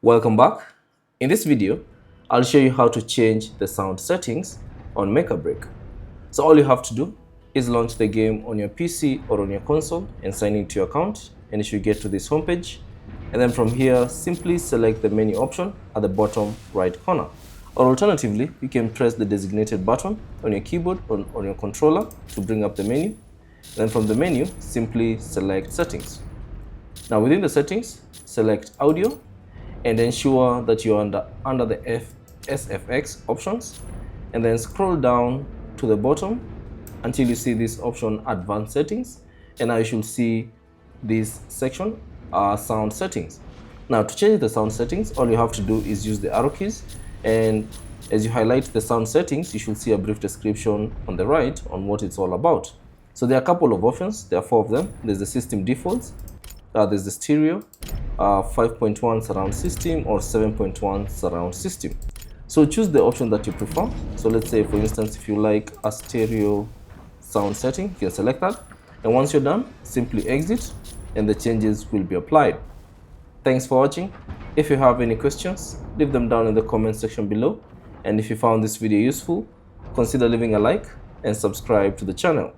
Welcome back. In this video, I'll show you how to change the sound settings on Mecha Break. So all you have to do is launch the game on your PC or on your console and sign into your account, and you should get to this homepage. And then from here, simply select the menu option at the bottom right corner. Or alternatively, you can press the designated button on your keyboard or on your controller to bring up the menu. Then from the menu, simply select settings. Now within the settings, select audio and ensure that you're under the SFX options, and then scroll down to the bottom until you see this option advanced settings, and now you should see this section sound settings. Now to change the sound settings, all you have to do is use the arrow keys, and as you highlight the sound settings, you should see a brief description on the right on what it's all about. So there are a couple of options. There are 4 of them. There's the system defaults, there's the stereo, 5.1 surround system, or 7.1 surround system. So choose the option that you prefer. So let's say, for instance, if you like a stereo sound setting, you can select that. And once you're done, simply exit and the changes will be applied. Thanks for watching. If you have any questions, leave them down in the comment section below. And if you found this video useful, consider leaving a like and subscribe to the channel.